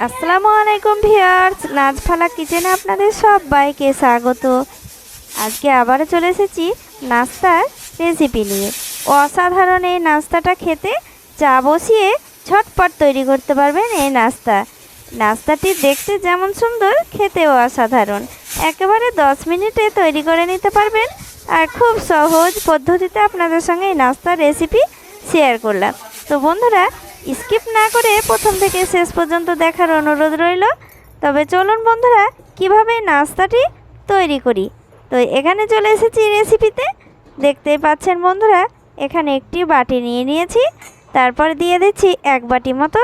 আসসালামু আলাইকুম ভিউয়ার্স, নাজফালা কিচেনে আপনাদের সবাইকে স্বাগত। আজকে আবারও চলে এসেছি নাস্তার রেসিপি নিয়ে। অসাধারণ এই নাস্তাটা খেতে চা বসিয়ে ঝটপট তৈরি করতে পারবেন। এই নাস্তাটি দেখতে যেমন সুন্দর, খেতেও অসাধারণ। একেবারে 10 মিনিটে তৈরি করে নিতে পারবেন। আর খুব সহজ পদ্ধতিতে আপনাদের সঙ্গে এই নাস্তার রেসিপি শেয়ার করলাম। তো বন্ধুরা, স্কিপ না করে প্রথম থেকে শেষ পর্যন্ত দেখার অনুরোধ রইল। তবে চলুন বন্ধুরা, কিভাবে নাস্তাটি তৈরি করি। তো এখানে চলে এসেছি রেসিপিতে। দেখতেই পাচ্ছেন বন্ধুরা, এখানে একটি বাটি নিয়ে নিয়েছি। তারপর দিয়ে দিচ্ছি 1 বাটি মতো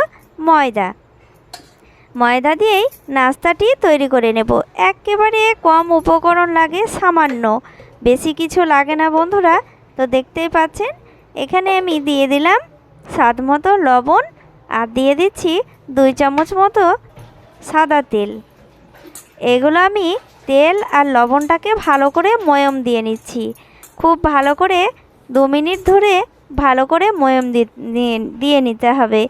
ময়দা দিয়েই নাস্তাটি তৈরি করে নেব। একেবারে কম উপকরণ লাগে, সামান্য, বেশি কিছু লাগে না বন্ধুরা। তো দেখতেই পাচ্ছেন এখানে আমি দিয়ে দিলাম স্বাদ মতো লবণ, আর দিয়ে দিচ্ছি 2 চামচ মতো সাদা তেল। এগুলো আমি তেল আর লবণটাকে ভালো করে ময়ম দিয়ে নিচ্ছি। খুব ভালো করে 2 মিনিট ধরে ভালো করে ময়ম দিয়ে নিতে হবে।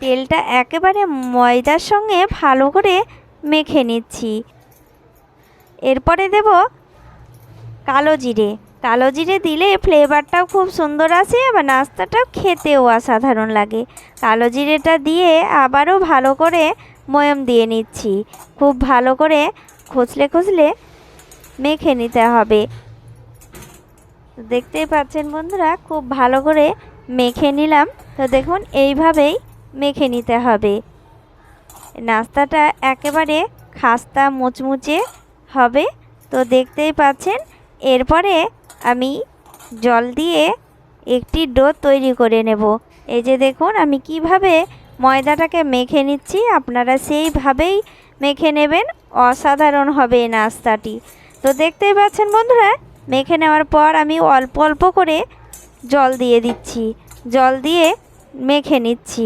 তেলটা একেবারে ময়দার সঙ্গে ভালো করে মেখে নিচ্ছি। এরপরে দেব কালো জিরে দিলে ফ্লেভারটাও খুব সুন্দর আসে, আবার নাস্তাটাও খেতেও অসাধারণ লাগে। কালো জিরেটা দিয়ে আবারও ভালো করে ময়ম দিয়ে নিচ্ছি। খুব ভালো করে খুসলে মেখে নিতে হবে। দেখতেই পাচ্ছেন বন্ধুরা, খুব ভালো করে মেখে নিলাম। তো দেখুন, এইভাবেই মেখে নিতে হবে। নাস্তাটা একেবারে খাস্তা মুচমুচে হবে। তো দেখতেই পাচ্ছেন, এরপরে আমি জল দিয়ে একটি ডো তৈরি করে নেব। এই যে দেখুন আমি কিভাবে ময়দাটাকে মেখে নিচ্ছি, আপনারা সেইভাবেই মেখে নেবেন। অসাধারণ হবে এই নাস্তাটি। তো দেখতেই পাচ্ছেন বন্ধুরা, মেখে নেওয়ার পর আমি অল্প অল্প করে জল দিয়ে দিচ্ছি। জল দিয়ে মেখে নিচ্ছি।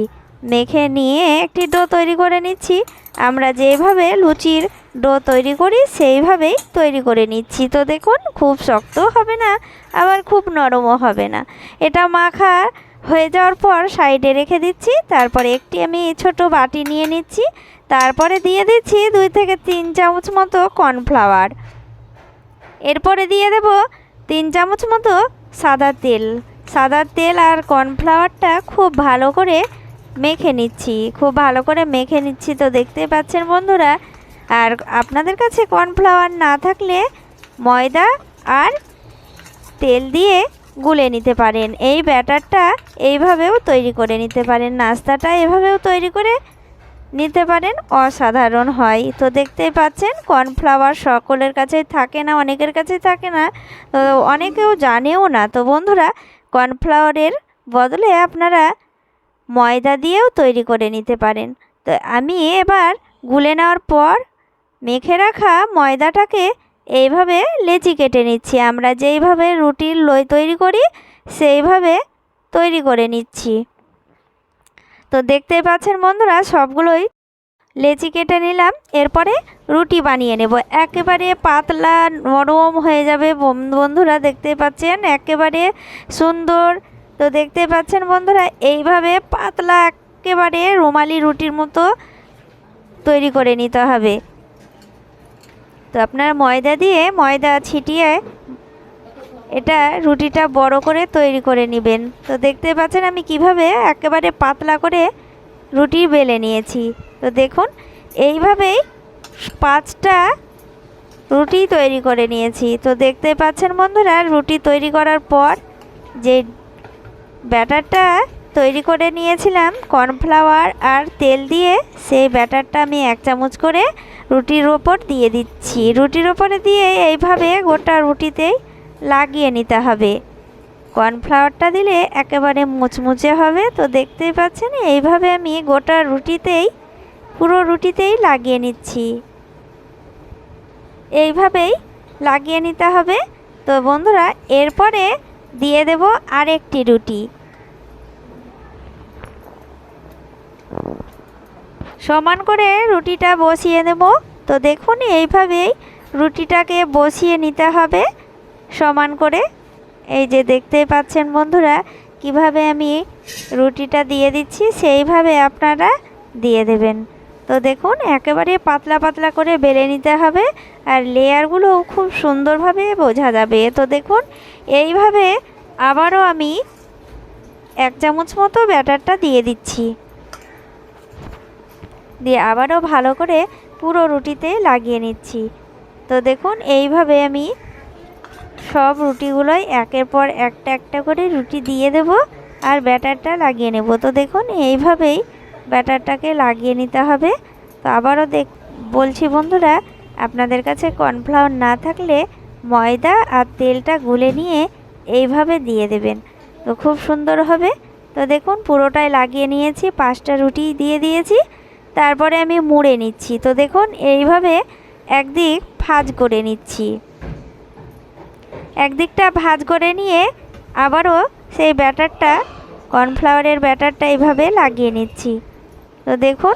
মেখে নিয়ে একটি ডো তৈরি করে নিচ্ছি। আমরা যেভাবে লুচির ডো তৈরি করি সেইভাবেই তৈরি করে নিচ্ছি। তো দেখুন, খুব শক্তও হবে না, আবার খুব নরমও হবে না। এটা মাখা হয়ে যাওয়ার পর সাইডে রেখে দিচ্ছি। তারপরে একটি আমি ছোট বাটি নিয়ে নিচ্ছি। তারপরে দিয়ে দিচ্ছি 2 থেকে 3 চামচ মতো কর্নফ্লাওয়ার। এরপরে দিয়ে দেব 3 চামচ মতো সাদা তেল আর কর্নফ্লাওয়ারটা খুব ভালো করে মেখে নিচ্ছি। তো দেখতে পাচ্ছেন বন্ধুরা, আর আপনাদের কাছে কর্নফ্লাওয়ার না থাকলে ময়দা আর তেল দিয়ে গুলে নিতে পারেন। এই ব্যাটারটা এইভাবেও তৈরি করে নিতে পারেন, নাস্তাটা এভাবেও তৈরি করে নিতে পারেন। অসাধারণ হয়। তো দেখতেই পাচ্ছেন, কর্নফ্লাওয়ার সকলের কাছেই থাকে না, অনেকের কাছেই থাকে না, তো অনেকেও জানেও না। তো বন্ধুরা, কর্নফ্লাওয়ারের বদলে আপনারা ময়দা দিয়েও তৈরি করে নিতে পারেন। তো আমি এবার গুলে নেওয়ার পর মেখে রাখা ময়দাটাকে এইভাবে লেচি কেটে নিচ্ছি। আমরা যেইভাবে রুটির লোই তৈরি করি সেইভাবে তৈরি করে নিচ্ছি। তো দেখতেই পাচ্ছেন বন্ধুরা, সবগুলোই লেচি কেটে নিলাম। এরপরে রুটি বানিয়ে নেব। একেবারে পাতলা নরম হয়ে যাবে বন্ধুরা, দেখতেই পাচ্ছেন একেবারে সুন্দর। তো দেখতে পাচ্ছেন বন্ধুরা, এইভাবে পাতলা একেবারে রুমালি রুটির মতো তৈরি করে নিতে হবে। তো আপনার ময়দা ছিটিয়ে এটা রুটিটা বড় করে তৈরি করে নেবেন। তো দেখতে পাচ্ছেন আমি কিভাবে একেবারে পাতলা করে রুটি বেলে নিয়েছি। তো দেখুন, এইভাবেই 5টা রুটি তৈরি করে নিয়েছি। তো দেখতে পাচ্ছেন বন্ধুরা, রুটি তৈরি করার পর যে ব্যাটারটা তৈরি করে নিয়েছিলাম কর্নফ্লাওয়ার আর তেল দিয়ে, সেই ব্যাটারটা আমি 1 চামচ করে রুটির ওপর দিয়ে দিচ্ছি। রুটির ওপরে দিয়ে এইভাবে গোটা রুটিতেই লাগিয়ে নিতে হবে। কর্নফ্লাওয়ারটা দিলে একেবারে মুচমুচে হবে। তো দেখতেই পাচ্ছেন, এইভাবে আমি গোটা পুরো রুটিতেই লাগিয়ে নিচ্ছি। এইভাবেই লাগিয়ে নিতে হবে। তো বন্ধুরা, এরপরে দিয়ে দেব আরেকটি রুটি। সমান করে রুটিটা বসিয়ে দেব। তো দেখুন, এইভাবেই রুটিটাকে বসিয়ে নিতে হবে সমান করে। এই যে দেখতেই পাচ্ছেন বন্ধুরা, কিভাবে আমি রুটিটা দিয়ে দিচ্ছি, সেইভাবে আপনারা দিয়ে দেবেন। তো দেখুন একেবারে পাতলা পাতলা করে বেলে নিতে হবে, আর লেয়ারগুলো খুব সুন্দরভাবে বোঝা যাবে। তো দেখুন এইভাবে আবারও আমি 1 চামচ মতো ব্যাটারটা দিয়ে দিচ্ছি, দিয়ে আবারও ভালো করে পুরো রুটিতে লাগিয়ে নিচ্ছি। তো দেখুন এইভাবে আমি সব রুটিগুলোই একের পর একটা একটা করে রুটি দিয়ে দেব আর ব্যাটারটা লাগিয়ে নেব। তো দেখুন এইভাবেই ব্যাটারটাকে লাগিয়ে নিতে হবে। তো আবারও বলছি বন্ধুরা, আপনাদের কাছে কর্নফ্লাওয়ার না থাকলে ময়দা আর তেলটা গুলে নিয়ে এইভাবে দিয়ে দেবেন, তো খুব সুন্দর হবে। তো দেখুন পুরোটাই লাগিয়ে নিয়েছি, 5টা রুটি দিয়ে দিয়েছি। তারপরে আমি মুড়ে নিচ্ছি। তো দেখুন এইভাবে একদিক ভাঁজ করে নিচ্ছি, একদিকটা ভাঁজ করে নিয়ে আবারও সেই ব্যাটারটা, কর্নফ্লাওয়ারের ব্যাটারটা এইভাবে লাগিয়ে নিচ্ছি। তো দেখুন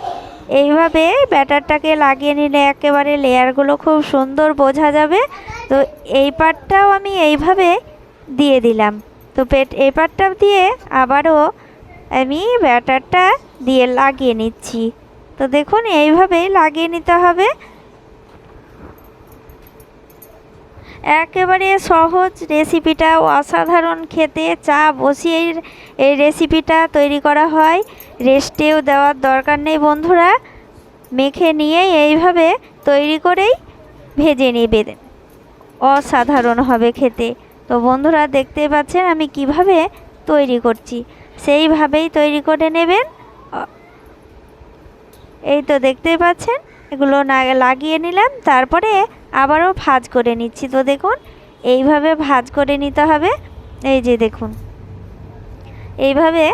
এইভাবে ব্যাটারটাকে লাগিয়ে নিলে একেবারে লেয়ারগুলো খুব সুন্দর বোঝা যাবে। তো এই পার্টটাও আমি এইভাবে দিয়ে দিলাম। তো এই পার্টটা দিয়ে আবারও আমি ব্যাটারটা দিয়ে লাগিয়ে নিচ্ছি। তো দেখুন এইভাবেই লাগিয়ে নিতে হবে। একেবারে সহজ রেসিপিটা, অসাধারণ খেতে। চা বসিয়ে এই রেসিপিটা তৈরি করা হয়, রেস্টেও দেওয়ার দরকার নেই বন্ধুরা। মেখে নিয়ে এইভাবে তৈরি করেই ভেজে নেবেন, অসাধারণ হবে খেতে। তো বন্ধুরা দেখতেই পাচ্ছেন আমি কিভাবে তৈরি করছি, সেইভাবেই তৈরি করে নেবেন। এই তো দেখতেই পাচ্ছেন এগুলো লাগিয়ে নিলাম, তারপরে আবারও ভাঁজ করে নিচ্ছি। তো দেখুন এইভাবে ভাঁজ করে নিতে হবে। এই যে দেখুন এইভাবে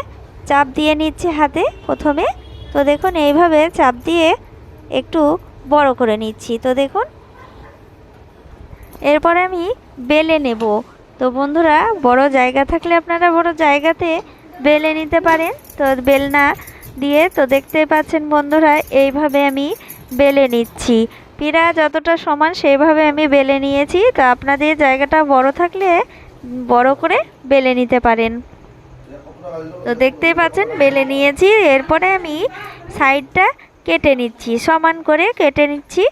চাপ দিয়ে নিচ্ছি হাতে প্রথমে। তো দেখুন এইভাবে চাপ দিয়ে একটু বড় করে নিচ্ছি। তো দেখুন এরপরে আমি বেলে নেব। তো বন্ধুরা বড় জায়গা থাকলে আপনারা বড় জায়গাতে বেলে নিতে পারেন। তো বেলনা দিয়ে তো দেখতেই পাচ্ছেন বন্ধুরা এইভাবে আমি বেলে নিচ্ছি। পিঠা যতটা সমান সেইভাবে আমি বেলে নিয়েছি। তো আপনাদের জায়গাটা বড় থাকলে বড় করে বেলে নিতে পারেন। তো দেখতেই পাচ্ছেন বেলে নিয়েছি। এরপরে আমি সাইডটা কেটে নিচ্ছি, সমান করে কেটে নিচ্ছি।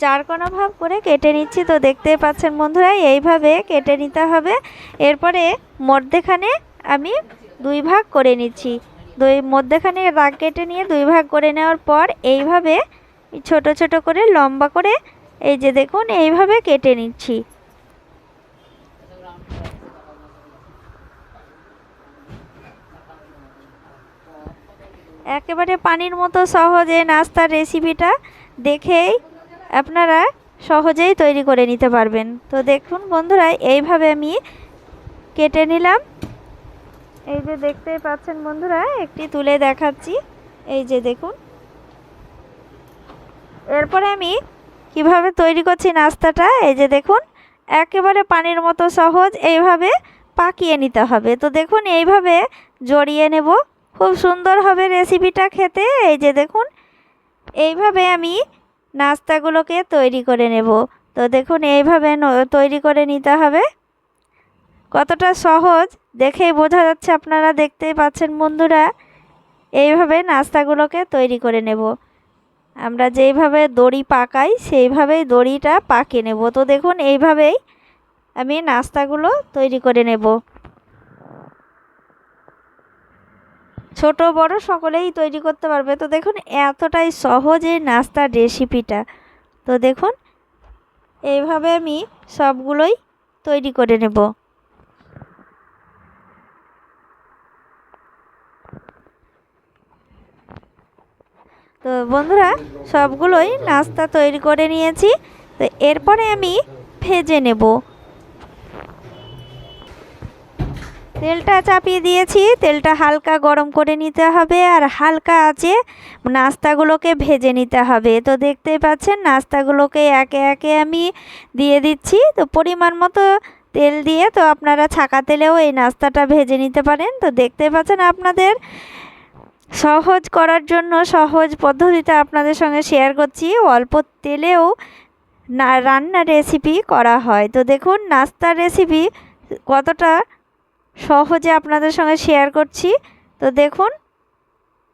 চারকোনা ভাগ করে কেটে নিচ্ছি। তো দেখতেই পাচ্ছেন বন্ধুরা এইভাবে কেটে নিতে হবে। এরপরে মধ্যেখানে আমি 2 ভাগ করে নিচ্ছি। মধ্যেখানে দাগ কেটে নিয়ে 2 ভাগ করে নেওয়ার পর এইভাবে ছোট ছোট করে লম্বা করে এই যে দেখুন এইভাবে কেটে নিচ্ছি। একেবারে পানির মতো সহজে নাস্তার রেসিপিটা দেখেই আপনারা সহজেই তৈরি করে নিতে পারবেন। তো দেখুন বন্ধুরা এইভাবে আমি কেটে নিলাম। এই যে দেখতেই পাচ্ছেন বন্ধুরা, একটি তুলে দেখাচ্ছি। এই যে দেখুন এরপরে আমি কিভাবে তৈরি করছি নাস্তাটা। এই যে দেখুন একেবারে পানির মতো সহজ, এইভাবে পাকিয়ে নিতে হবে। তো দেখুন এইভাবে জড়িয়ে নেব, খুব সুন্দর হবে রেসিপিটা খেতে। এই যে দেখুন এইভাবে আমি নাস্তাগুলোকে তৈরি করে নেব। তো দেখুন এইভাবে তৈরি করে নিতে হবে। কতটা সহজ দেখেই বোঝা যাচ্ছে, আপনারা দেখতেই পাচ্ছেন বন্ধুরা। এইভাবে নাস্তাগুলোকে তৈরি করে নেব। আমরা যেইভাবে দড়ি পাকাই সেইভাবেই দড়িটা পাকিয়ে নেব। তো দেখুন এইভাবেই আমি নাস্তাগুলো তৈরি করে নেব। ছোট বড় সকলেই তৈরি করতে পারবে। তো দেখুন এতটাই সহজ এই নাস্তার রেসিপিটা। তো দেখুন এইভাবে আমি সবগুলোই তৈরি করে নেব। তো বন্ধুরা সবগুলোই নাস্তা তৈরি করে নিয়েছি। তো এরপরে আমি ভেজে নেব। তেলটা চাপিয়ে দিয়েছি, তেলটা হালকা গরম করে নিতে হবে আর হালকা আঁচে নাস্তাগুলোকে ভেজে নিতে হবে। তো দেখতেই পাচ্ছেন নাস্তাগুলোকে একে একে আমি দিয়ে দিচ্ছি। তো পরিমাণ মতো তেল দিয়ে, তো আপনারা ছাকা তেলেও এই নাস্তাটা ভেজে নিতে পারেন। তো দেখতেই পাচ্ছেন আপনাদের সহজ করার জন্য সহজ পদ্ধতিতে আপনাদের সঙ্গে শেয়ার করছি। অল্প তেলেও রান্নার রেসিপি করা হয়। তো দেখুন নাস্তার রেসিপি কতটা সহজে আপনাদের সঙ্গে শেয়ার করছি। তো দেখুন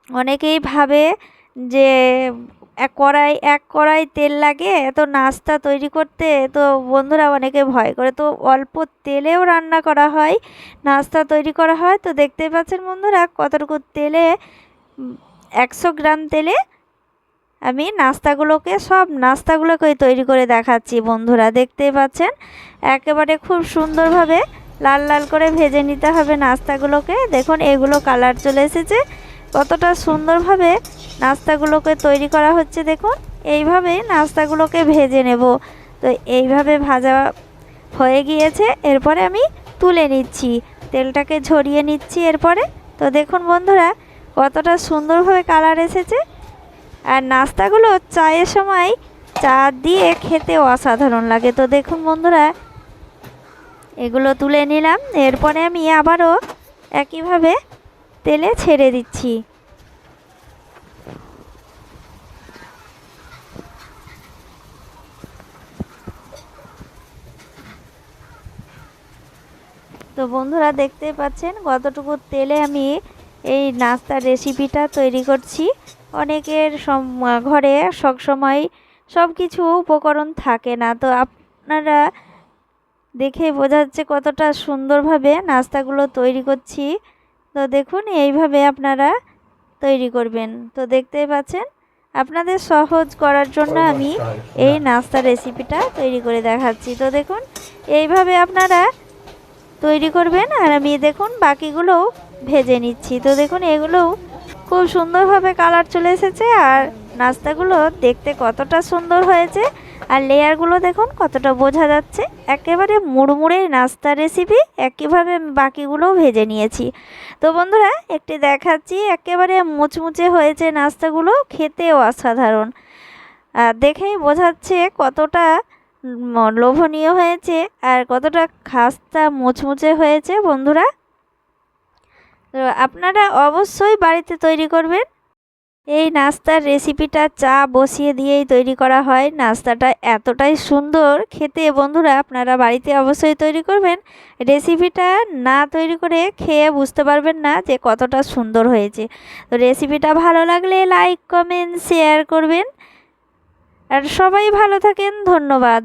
অনেকেই ভাবে যে এক কড়াই তেল লাগে এত নাস্তা তৈরি করতে, তো বন্ধুরা অনেকে ভয় করে, তো অল্প তেলেও রান্না করা হয়, নাস্তা তৈরি করা হয়। তো দেখতেই পাচ্ছেন বন্ধুরা কতটুকু তেলে 100 গ্রাম তেলে আমি সব নাস্তাগুলোকে তৈরি করে দেখাচ্ছি বন্ধুরা। দেখতেই পাচ্ছেন একেবারে খুব সুন্দরভাবে লাল লাল করে ভেজে নিতে হবে নাস্তাগুলোকে। দেখুন এগুলো কালার চলে এসেছে, কতটা সুন্দরভাবে নাস্তাগুলোকে তৈরি করা হচ্ছে। দেখুন এইভাবে নাস্তাগুলোকে ভেজে নেব। তো এইভাবে ভাজা হয়ে গিয়েছে, এরপরে আমি তুলে নিচ্ছি, তেলটাকে ঝরিয়ে নিচ্ছি এরপরে। তো দেখুন বন্ধুরা কতটা সুন্দরভাবে কালার এসেছে। আর নাস্তাগুলো চায়ের সময় চা দিয়ে খেতে অসাধারণ লাগে। তো দেখুন বন্ধুরা এগুলো তুলে নিলাম, এরপরে আমি আবারও একইভাবে তেলে ছেড়ে দিচ্ছি। তো বন্ধুরা দেখতে পাচ্ছেন কতটুকু তেলে আমি এই নাস্তার রেসিপিটা তৈরি করছি। অনেকের ঘরে সবসময় সব কিছু উপকরণ থাকে না, তো আপনারা দেখে বোঝা যাচ্ছে কতটা সুন্দরভাবে নাস্তাগুলো তৈরি করছি। তো দেখুন এইভাবে আপনারা তৈরি করবেন। তো দেখতেই পাচ্ছেন আপনাদের সহজ করার জন্য আমি এই নাস্তার রেসিপিটা তৈরি করে দেখাচ্ছি। তো দেখুন এইভাবে আপনারা তৈরি করবেন, আর আমি দেখুন বাকিগুলোও ভেজে নিচ্ছি। তো দেখুন এগুলোও খুব সুন্দরভাবে কালার চলে এসেছে, আর নাস্তাগুলো দেখতে কতটা সুন্দর হয়েছে, আর লেয়ারগুলো দেখুন কতটা বোঝা যাচ্ছে। একেবারে মুড়মুড়ে নাস্তার রেসিপি, একইভাবে আমি বাকিগুলোও ভেজে নিয়েছি। তো বন্ধুরা একটি দেখাচ্ছি, একেবারে মুচমুচে হয়েছে নাস্তাগুলো, খেতেও অসাধারণ। আর দেখেই বোঝাচ্ছে কতটা লোভনীয় হয়েছে আর কতটা খাস্তা মুচমুচে হয়েছে বন্ধুরা। তো আপনারা অবশ্যই বাড়িতে তৈরি করবেন। এই নাস্তার রেসিপিটা চা বসিয়ে দিয়েই তৈরি করা হয়। নাস্তাটা এতটাই সুন্দর খেতে বন্ধুরা, আপনারা বাড়িতে অবশ্যই তৈরি করবেন। রেসিপিটা না তৈরি করে খেয়ে বুঝতে পারবেন না যে কতটা সুন্দর হয়েছে। তো রেসিপিটা ভালো লাগলে লাইক কমেন্ট শেয়ার করবেন, আর সবাই ভালো থাকেন। ধন্যবাদ।